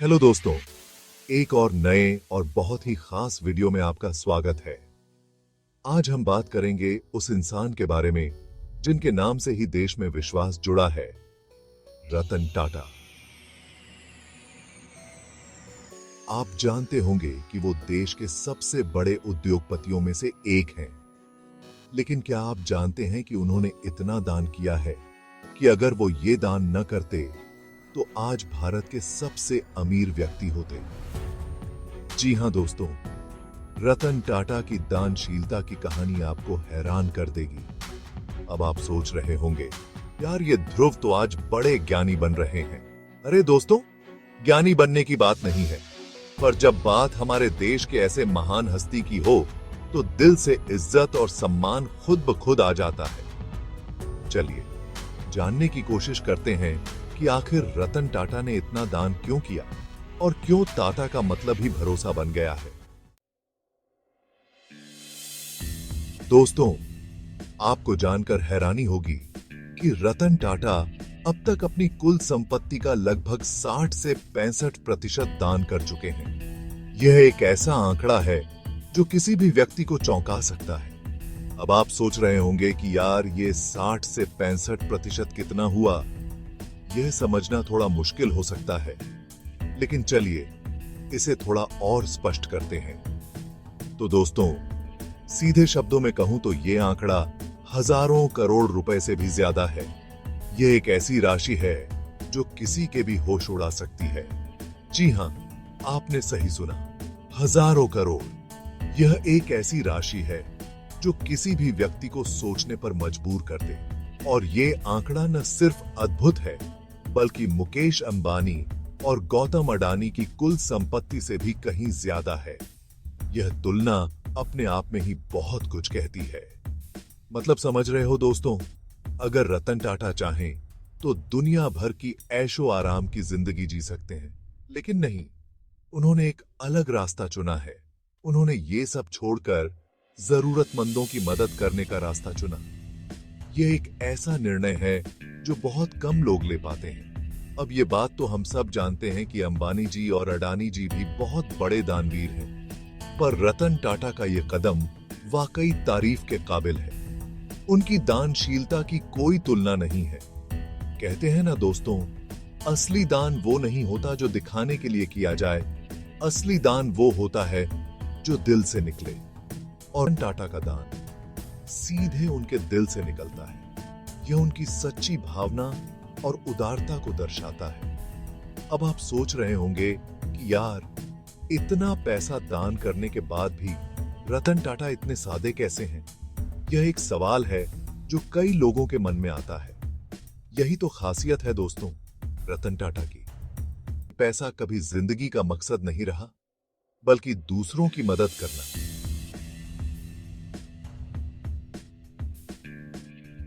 Hello दोस्तों, एक और नए और बहुत ही खास वीडियो में आपका स्वागत है। आज हम बात करेंगे उस इंसान के बारे में जिनके नाम से ही देश में विश्वास जुड़ा है, रतन टाटा। आप जानते होंगे कि वो देश के सबसे बड़े उद्योगपतियों में से एक हैं। लेकिन क्या आप जानते हैं कि उन्होंने इतना दान किया है कि अगर वो ये दान न करते तो आज भारत के सबसे अमीर व्यक्ति होते। जी हां दोस्तों, रतन टाटा की दानशीलता की कहानी आपको हैरान कर देगी। अब आप सोच रहे होंगे, यार ये ध्रुव तो आज बड़े ज्ञानी बन रहे हैं। अरे दोस्तों, ज्ञानी बनने की बात नहीं है, पर जब बात हमारे देश के ऐसे महान हस्ती की हो तो दिल से इज्जत और सम्मान खुद ब खुद आ जाता है। चलिए जानने की कोशिश करते हैं कि आखिर रतन टाटा ने इतना दान क्यों किया और क्यों टाटा का मतलब ही भरोसा बन गया है। दोस्तों, आपको जानकर हैरानी होगी कि रतन टाटा अब तक अपनी कुल संपत्ति का लगभग 60 से 65% दान कर चुके हैं। यह एक ऐसा आंकड़ा है जो किसी भी व्यक्ति को चौंका सकता है। अब आप सोच रहे होंगे कि यार ये 60 से 65% कितना हुआ, यह समझना थोड़ा मुश्किल हो सकता है, लेकिन चलिए इसे थोड़ा और स्पष्ट करते हैं। तो दोस्तों, सीधे शब्दों में कहूं तो यह आंकड़ा हजारों करोड़ रुपए से भी ज्यादा है। यह एक ऐसी राशि है जो किसी के भी होश उड़ा सकती है। जी हां, आपने सही सुना, हजारों करोड़। यह एक ऐसी राशि है जो किसी भी व्यक्ति को सोचने पर मजबूर कर दे। और यह आंकड़ा न सिर्फ अद्भुत है, बल्कि मुकेश अंबानी और गौतम अडानी की कुल संपत्ति से भी कहीं ज्यादा है। यह तुलना अपने आप में ही बहुत कुछ कहती है। मतलब समझ रहे हो दोस्तों, अगर रतन टाटा चाहें तो दुनिया भर की ऐशो आराम की जिंदगी जी सकते हैं, लेकिन नहीं, उन्होंने एक अलग रास्ता चुना है। उन्होंने ये सब छोड़कर जरूरतमंदों की मदद करने का रास्ता चुना। यह एक ऐसा निर्णय है जो बहुत कम लोग ले पाते हैं। अब ये बात तो हम सब जानते हैं कि अंबानी जी और अडानी जी भी बहुत बड़े दानवीर हैं, पर रतन टाटा का ये कदम वाकई तारीफ के काबिल है। उनकी दानशीलता की कोई तुलना नहीं है। कहते हैं ना दोस्तों, असली दान वो नहीं होता जो दिखाने के लिए किया जाए, असली दान वो होता है जो दिल से निकले। और टाटा का दान सीधे उनके दिल से निकलता है। यह उनकी सच्ची भावना और उदारता को दर्शाता है। अब आप सोच रहे होंगे कि यार इतना पैसा दान करने के बाद भी रतन टाटा इतने सादे कैसे हैं? यह एक सवाल है जो कई लोगों के मन में आता है। यही तो खासियत है दोस्तों रतन टाटा की। पैसा कभी जिंदगी का मकसद नहीं रहा, बल्कि दूसरों की मदद करना,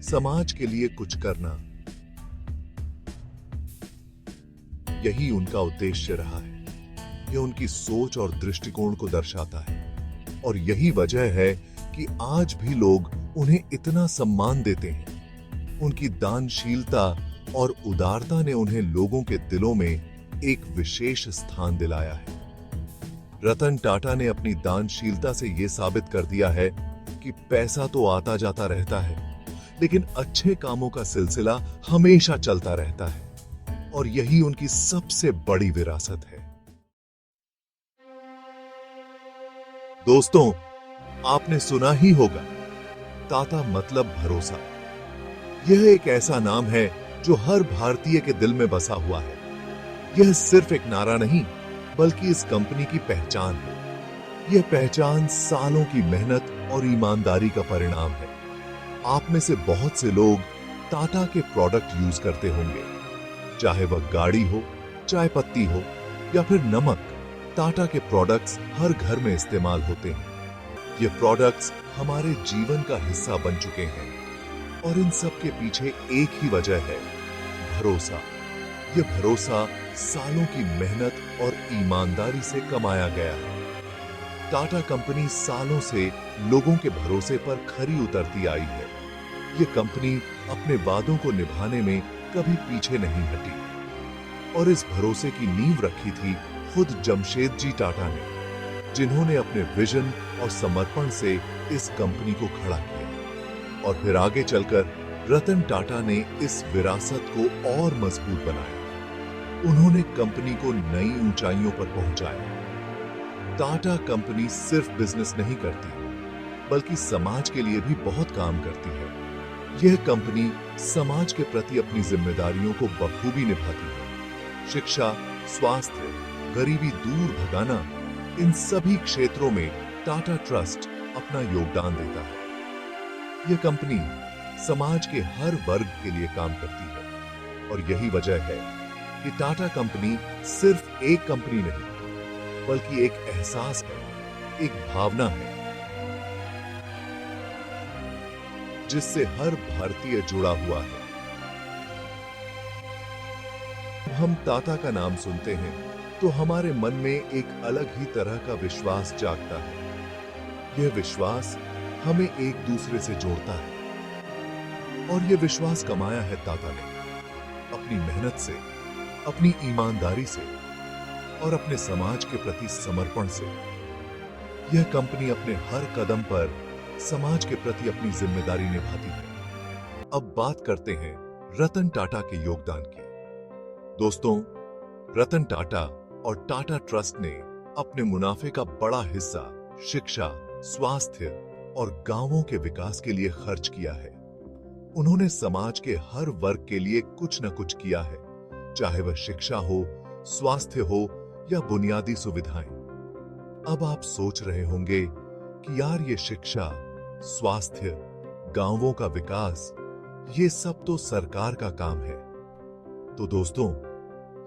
समाज के लिए कुछ करना, यही उनका उद्देश्य रहा है। यह उनकी सोच और दृष्टिकोण को दर्शाता है। और यही वजह है कि आज भी लोग उन्हें इतना सम्मान देते हैं। उनकी दानशीलता और उदारता ने उन्हें लोगों के दिलों में एक विशेष स्थान दिलाया है। रतन टाटा ने अपनी दानशीलता से यह साबित कर दिया है कि पैसा तो आता जाता रहता है, लेकिन अच्छे कामों का सिलसिला हमेशा चलता रहता है। और यही उनकी सबसे बड़ी विरासत है। दोस्तों, आपने सुना ही होगा, टाटा मतलब भरोसा। यह एक ऐसा नाम है जो हर भारतीय के दिल में बसा हुआ है। यह सिर्फ एक नारा नहीं, बल्कि इस कंपनी की पहचान है। यह पहचान सालों की मेहनत और ईमानदारी का परिणाम है। आप में से बहुत से लोग टाटा के प्रोडक्ट यूज करते होंगे, चाहे वह गाड़ी हो, चाय पत्ती हो या फिर नमक। टाटा के प्रोडक्ट्स हर घर में इस्तेमाल होते हैं। ये प्रोडक्ट्स हमारे जीवन का हिस्सा बन चुके हैं। और इन सब के पीछे एक ही वजह है, भरोसा। यह भरोसा सालों की मेहनत और ईमानदारी से कमाया गया है। टाटा कंपनी सालों से लोगों के भरोसे पर खरी उतरती आई है। यह कंपनी अपने वादों को निभाने में कभी पीछे नहीं हटी। और इस भरोसे की नींव रखी थी खुद जमशेद जी टाटा ने, जिन्होंने अपने विजन और समर्पण से इस कंपनी को खड़ा किया। और फिर आगे चलकर रतन टाटा ने इस विरासत को और मजबूत बनाया। उन्होंने कंपनी को नई ऊंचाइयों पर पहुंचाया। टाटा कंपनी सिर्फ बिजनेस नहीं करती, बल्कि समाज के लिए भी बहुत काम करती है। यह कंपनी समाज के प्रति अपनी जिम्मेदारियों को बखूबी निभाती है। शिक्षा, स्वास्थ्य, गरीबी दूर भगाना, इन सभी क्षेत्रों में टाटा ट्रस्ट अपना योगदान देता है। यह कंपनी समाज के हर वर्ग के लिए काम करती है और यही वजह है कि टाटा कंपनी सिर्फ एक कंपनी नहीं, बल्कि एक एहसास है, एक भावना है, जिससे हर भारतीय जुड़ा हुआ है। हम टाटा का नाम सुनते हैं तो हमारे मन में एक अलग ही तरह का विश्वास जागता है। यह विश्वास हमें एक दूसरे से जोड़ता है और यह विश्वास कमाया है टाटा ने अपनी मेहनत से, अपनी ईमानदारी से और अपने समाज के प्रति समर्पण से। यह कंपनी अपने हर कदम पर समाज के प्रति अपनी जिम्मेदारी निभाती है। अब बात करते हैं रतन टाटा के योगदान की। दोस्तों, रतन टाटा और टाटा ट्रस्ट ने अपने मुनाफे का बड़ा हिस्सा शिक्षा, स्वास्थ्य और गांवों के विकास के लिए खर्च किया है। उन्होंने समाज के हर वर्ग के लिए कुछ न कुछ किया है, चाहे वह शिक्षा हो, स्वास्थ्य हो या बुनियादी सुविधाएं। अब आप सोच रहे होंगे कि यार ये शिक्षा, स्वास्थ्य, गांवों का विकास, ये सब तो सरकार का काम है। तो दोस्तों,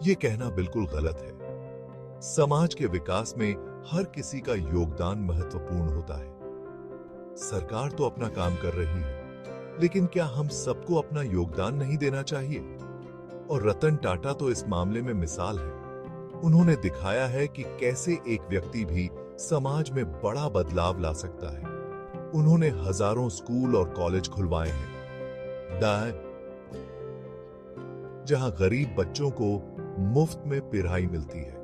ये कहना बिल्कुल गलत है। समाज के विकास में हर किसी का योगदान महत्वपूर्ण होता है। सरकार तो अपना काम कर रही है, लेकिन क्या हम सबको अपना योगदान नहीं देना चाहिए? और रतन टाटा तो इस मामले में मिसाल है। उन्होंने दिखाया है कि कैसे एक व्यक्ति भी समाज में बड़ा बदलाव ला सकता है। उन्होंने हजारों स्कूल और कॉलेज खुलवाए हैं, जहां गरीब बच्चों को मुफ्त में पढ़ाई मिलती है।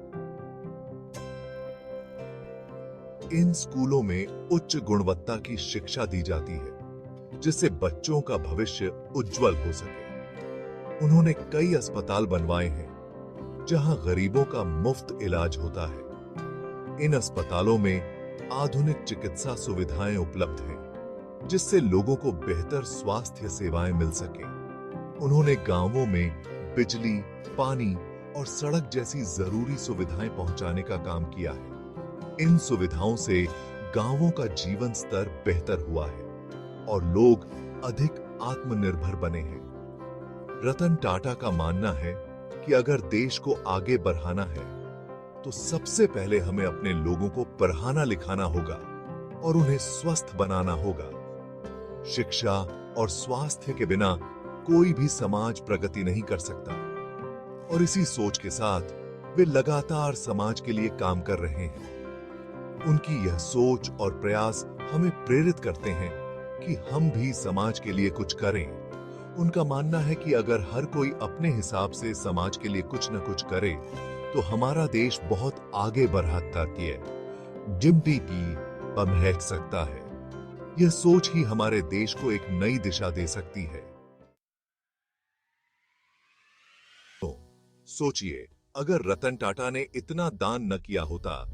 इन स्कूलों में उच्च गुणवत्ता की शिक्षा दी जाती है, जिससे बच्चों का भविष्य उज्जवल हो सके। उन्होंने कई अस्पताल बनवाए हैं, जहां गरीबों का मुफ्त इलाज होता है। इन अस्पतालों में आधुनिक चिकित्सा सुविधाएं उपलब्ध हैं, जिससे लोगों को बेहतर स्वास्थ्य सेवाएं मिल सके। उन्होंने गांवों में बिजली, पानी और सड़क जैसी जरूरी सुविधाएं पहुंचाने का काम किया है। इन सुविधाओं से गांवों का जीवन स्तर बेहतर हुआ है और लोग अधिक आत्मनिर्भर बने हैं। रतन टाटा का मानना है कि अगर देश को आगे बढ़ाना है, तो सबसे पहले हमें अपने लोगों को पढ़ाना लिखाना होगा और उन्हें स्वस्थ बनाना होगा। शिक्षा और स्वास्थ्य के बिना कोई भी समाज प्रगति नहीं कर सकता। और इसी सोच के साथ वे लगातार समाज के लिए काम कर रहे हैं। उनकी यह सोच और प्रयास हमें प्रेरित करते हैं कि हम भी समाज के लिए कुछ करें। उनका मानना है कि अगर हर कोई अपने हिसाब से समाज के लिए कुछ न कुछ करे, तो हमारा देश बहुत आगे बढ़ सकता है, जिम्पीटी बमहट सकता है। यह सोच ही हमारे देश को एक नई दिशा दे सकती है। तो सोचिए, अगर रतन टाटा ने इतना दान न किया होता,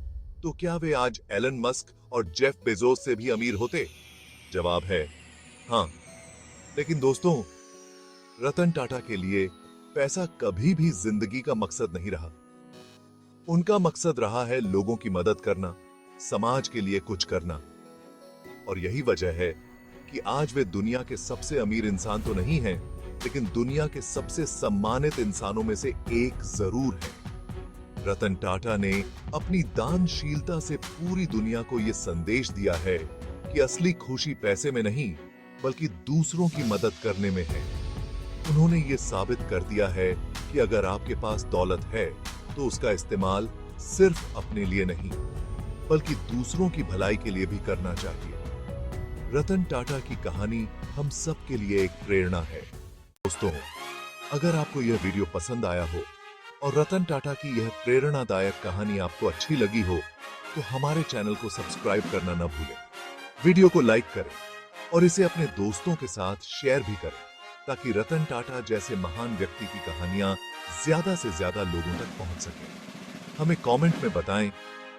तो क्या वे आज एलन मस्क और जेफ बेजोस से भी अमीर होते? जवाब है हाँ। लेकिन दोस्तों, रतन टाटा के लिए पैसा कभी भी जिंदगी का मकसद नहीं रहा। उनका मकसद रहा है लोगों की मदद करना, समाज के लिए कुछ करना। और यही वजह है कि आज वे दुनिया के सबसे अमीर इंसान तो नहीं हैं, लेकिन दुनिया के सबसे सम्मानित इंसानों में से एक जरूर है। रतन टाटा ने अपनी दानशीलता से पूरी दुनिया को यह संदेश दिया है कि असली खुशी पैसे में नहीं, बल्कि दूसरों की मदद करने में है। उन्होंने ये साबित कर दिया है कि अगर आपके पास दौलत है, तो उसका इस्तेमाल सिर्फ अपने लिए नहीं, बल्कि दूसरों की भलाई के लिए भी करना चाहिए। रतन टाटा की कहानी हम सब के लिए एक प्रेरणा है। दोस्तों, अगर आपको यह वीडियो पसंद आया हो, और रतन टाटा की यह प्रेरणादायक कहानी आपको अच्छी लगी हो तो हमारे चैनल को सब्सक्राइब करना न भूलें। वीडियो को लाइक करें और इसे अपने दोस्तों के साथ शेयर भी करें ताकि रतन टाटा जैसे महान व्यक्ति की कहानियां ज्यादा से ज्यादा लोगों तक पहुंच सके। हमें कमेंट में बताएं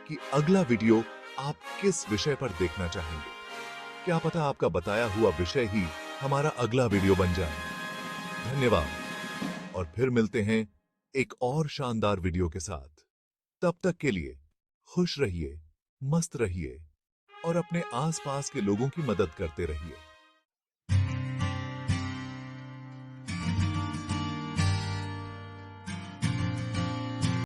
कि अगला वीडियो आप किस विषय पर देखना चाहेंगे। क्या पता आपका बताया हुआ विषय ही हमारा अगला वीडियो बन जाए। धन्यवाद और फिर मिलते हैं एक और शानदार वीडियो के साथ। तब तक के लिए खुश रहिए, मस्त रहिए और अपने आसपास के लोगों की मदद करते रहिए।